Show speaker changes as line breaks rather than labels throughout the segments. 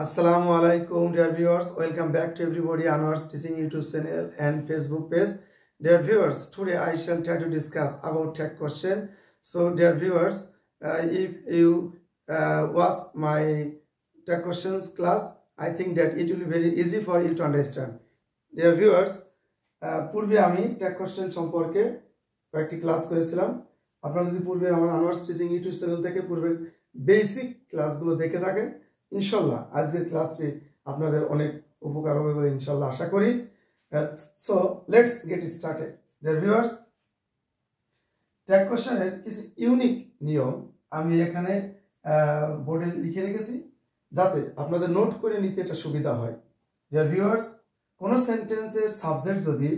Assalamu alaikum, dear viewers. Welcome back to everybody on our teaching YouTube channel and Facebook page. Dear viewers, today I shall try to discuss about tech question. So, dear viewers, if you watch my tech questions class, I think that it will be very easy for you to understand. Dear viewers, পূর্বে আমি take question সম্পর্কে কয়েকটি class করেছিলাম। আপনারা যদি পূর্বে আমার Anwar's teaching YouTube channel থেকে পূর্বের বেসিক ক্লাসগুলো দেখে থাকেন, ইনশাল্লাহ আজকের ক্লাসটি আপনাদের অনেক উপকার হবে বলে ইনশাল্লাহ আশা করি। So let's get started. Dear viewers, tech কোশ্চেনের কিছু ইউনিক নিয়ম আমি এখানে বোর্ডে লিখে রেখেছি যাতে আপনাদের নোট করে নিতে এটা সুবিধা হয়। ডিয়ার ভিউয়ার্স, কোনো সেন্টেন্সের সাবজেক্ট যদি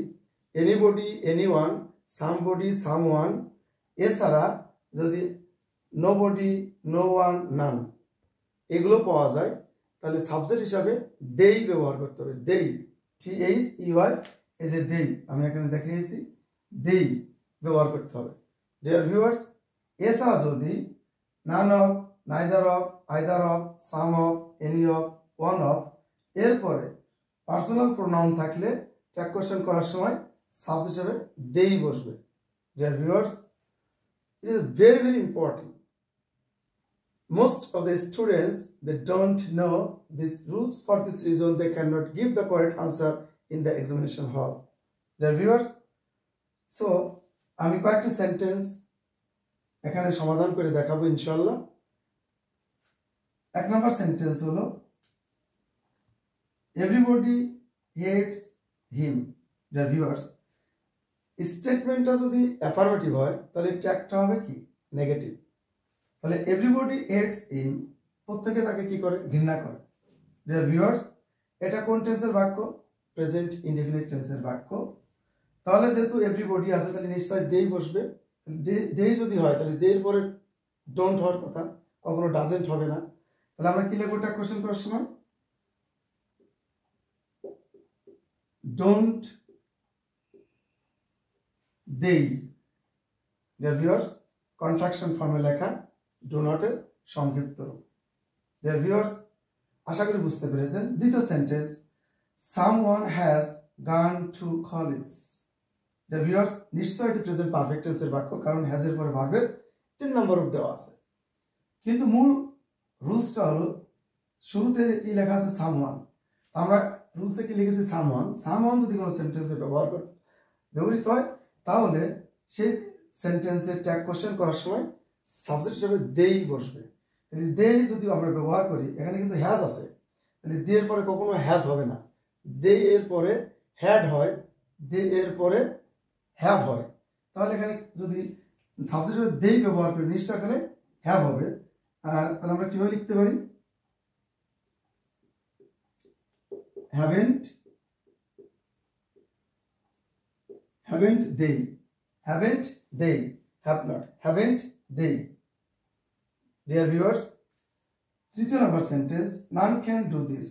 এনিবডি, এনিওয়ান, সামবডি, সামওয়ান এছাড়া যদি নোবডি, নো ওয়ান, নান এগুলো পাওয়া যায়, তাহলে সাবজেক্ট হিসাবে দেই ব্যবহার করতে হবে। দেই, THEY, এই যে দেই আমি এখানে দেখিয়েছি, দেই ব্যবহার করতে হবে। ডিয়ার ভিউয়ার্স, এছাড়া যদি none of, neither of, either of, some of, any of, one of এরপরে পার্সোনাল প্রোনাউন থাকলে ট্যাগ কোশ্চেন করার সময় সাবজেক্ট হিসাবে দেই বসবে। Dear viewers, it is very very important. Most of the students, they don't know these rules. For this reason they cannot give the correct answer in the examination hall. Dear viewers, so আমি কয়েকটা sentence এখানে সমাধান করে দেখাবো ইনশাআল্লাহ। এক নম্বর sentence হলো everybody hates him. Dear viewers, স্টেটমেন্টটা যদি অ্যাফার্মেটিভ হয় তাহলে ট্যাগটা হবে কি নেগেটিভ। তাহলে এভরিবডি হেটস হিম, প্রত্যেকে তাকে কি করে ঘৃণা করে। ডিয়ার ভিউয়ার্স, এটা কোন টেন্সের বাক্য? প্রেজেন্ট ইনডেফিনিট টেন্সের বাক্য। তাহলে যেহেতু এভরিবডি আছে তাহলে নিশ্চয়ই দেই বসবে। দেই যদি হয় তাহলে দেইয়ের পরে ডোন্ট হওয়ার কথা, কখনো ডাজেন্ট হবে না। তাহলে আমরা কি লিখবো ট্যাগ কোশ্চেন করার সময়? ডোন্ট দেই। ডিয়ার ভিউয়ার্স, কন্ট্রাকশন ফর্মে লেখা ডু নটের সংক্ষিপ্ত রূপ। ডিয়ার ভিউয়ার্স, আশা করি বুঝতে পেরেছেন। দ্বিতীয় sentence, someone has gone to college. Dear viewers, নিশ্চয়ই এটি প্রেজেন্ট পারফেক্ট টেন্সের বাক্য, কারণ হ্যাজ এর পরে ভার্বের 3 নম্বর রূপ দেওয়া আছে। কিন্তু মূল রুলসটা হলো শুরুতে কি লেখা আছে সামওয়ান, আমরা রুলসে কি লিখেছি সামওয়ান। সামওয়ান যদি কোনো সেন্টেন্সে ব্যবহৃত হয় তাহলে সেই সেন্টেন্সের ট্যাগ কোশ্চেন করার সময় সাবজেক্ট হিসেবে দেই বসবে। দেই যদি আমরা ব্যবহার করি, এখানে কিন্তু হ্যাজ আছে, তাহলে দে এর পরে কখনো হ্যাজ হবে না। দে এর পরে হ্যাড হয়, দে এর পরে হ্যাভ হয়। তাহলে এখানে যদি সাবজেক্ট হিসেবে দেই ব্যবহার করি নিশ্চয় এখানে হ্যাভ হবে। আর তাহলে আমরা কিভাবে লিখতে পারি? haven't they, haven't they, have not, haven't they. Dear viewers, তৃতীয় number sentence, none can do this,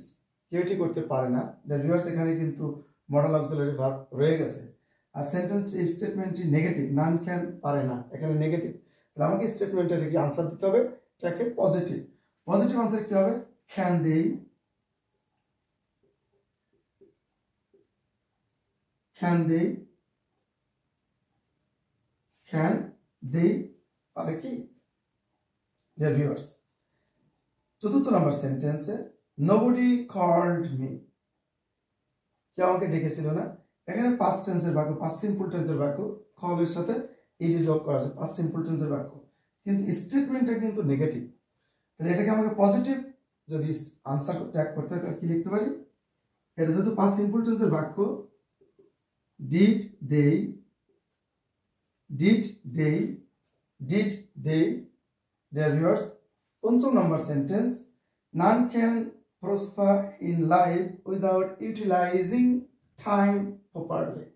কেউ এটি করতে পারে না। ডিয়ার ভিউয়ার্স, এখানে কিন্তু মডেল অক্সিলারি ভার্ব রয়ে গেছে আর সেন্টেন্স স্টেটমেন্টটি নেগেটিভ, none can পারে না, এখানে নেগেটিভ। তাহলে আমাকে স্টেটমেন্টের কি আনসার দিতে হবে? এটাকে পজিটিভ। পজিটিভ আনসার কি হবে? can they, can they, can they পারে কি? ডিয়ার ভিউয়ার্স, চতুর্থ নম্বর সেন্টেন্সে নোবডি কল্ড মি, কেউ আমাকে ডেকেছিল না। এখানে পাস্ট টেন্সের বাক্য, পাস্ট সিম্পল টেন্সের বাক্য, কলের সাথে ইট ইজ যোগ করা আছে, পাস্ট সিম্পল টেন্সের বাক্য, কিন্তু স্টেটমেন্টটা কিন্তু নেগেটিভ। তাহলে এটাকে আমাকে পজিটিভ যদি আনসার ট্যাগ করতে হয় তাহলে কি লিখতে পারি? এটা যেহেতু পাস্ট সিম্পল টেন্সের বাক্য, did they, did they, did they. Dear viewers, পঞ্চম নম্বর sentence, none can prosper in life without utilizing time properly.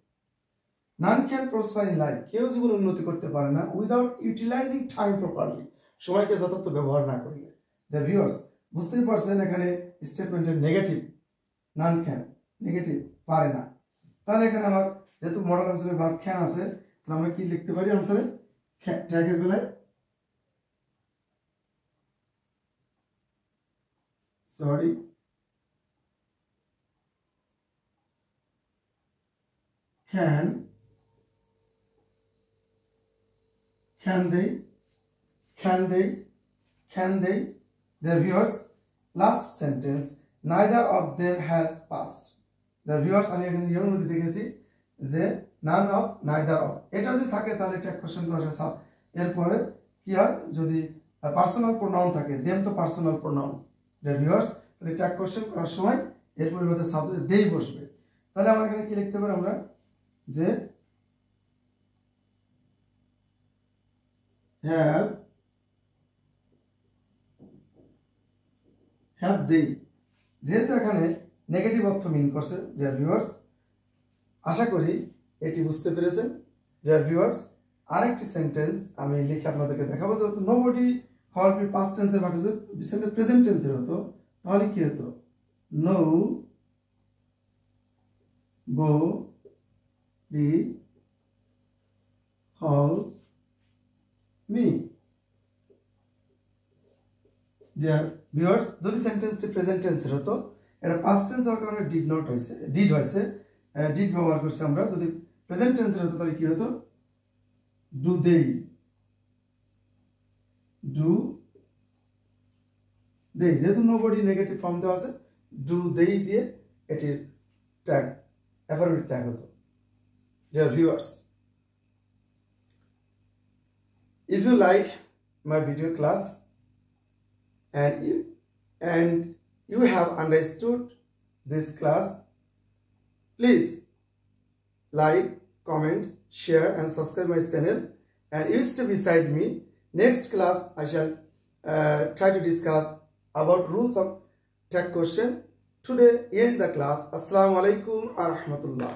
None can prosper in life, কেউ জীবনে উন্নতি করতে পারে না without utilizing time properly, সময়কে যথার্থ ব্যবহার না করলে। Dear viewers, বুঝতেই পারছেন এখানে স্টেটমেন্টের নেগেটিভ, none can নেগেটিভ, পারে না। তাহলে এখানে আমার যেহেতু মডেল অক্সিলারি ভার্ব ক্যান আছে, তাহলে আমরা কি লিখতে পারি আনসারে? ট্যাগের বেলায় sorry can they, their viewers, last sentence, neither of them has passed. The viewers, আমি এখানে নিয়মের মধ্যে দেখেছি যে none of, neither of, এটা যদি থাকে তাহলে ট্যাগ কোশ্চেন করা যায়। এরপরে কি হয়, যদি পার্সোনাল প্রোনাউন থাকে, them তো পার্সোনাল প্রোনাউন, their viewers, তাহলে ট্যাগ কোশ্চেন করার সময় এর পরিবর্তে সাবজেক্ট দেই বসবে। তাহলে আমরা এখানে কি লিখতে পারি, আমরা যে have they, যেহেতু এখানে নেগেটিভ অর্থ মিন করছে ডিয়ার ভিউয়ার্স, আশা করি এটি বুঝতে পেরেছেন ডিয়ার ভিউয়ার্স। আরেকটি সেন্টেন্স আমি লিখে আপনাদেরকে দেখাবো। যে নোবডি হওয়ার পাস্ট টেন্সের বাকি যদি প্রেজেন্ট টেন্সের হতো তাহলে কি হতো, nobody calls me. Dear viewers, যদি সেন্টেন্সটি প্রেজেন্ট টেন্সের হতো, এটা পাস্ট টেন্স হওয়ার কারণে ডিড হয়েছে, ডিড ব্যবহার করছি আমরা। যদি প্রেজেন্ট টেন্সের হতো তাহলে কি হতো, ডু দে, যেহেতু নোবডি নেগেটিভ ফর্ম দেওয়া আছে, ডু দে দিয়ে এটির ট্যাগ অ্যাফার্মেটিভ ট্যাগ হতো। Dear viewers, if you like my video class and you have understood this class, please like, comment, share and subscribe my channel, and you stay beside me. Next class I shall try to discuss about rules of tag question. Today end the class. Assalamu alaikum wa rahmatullah.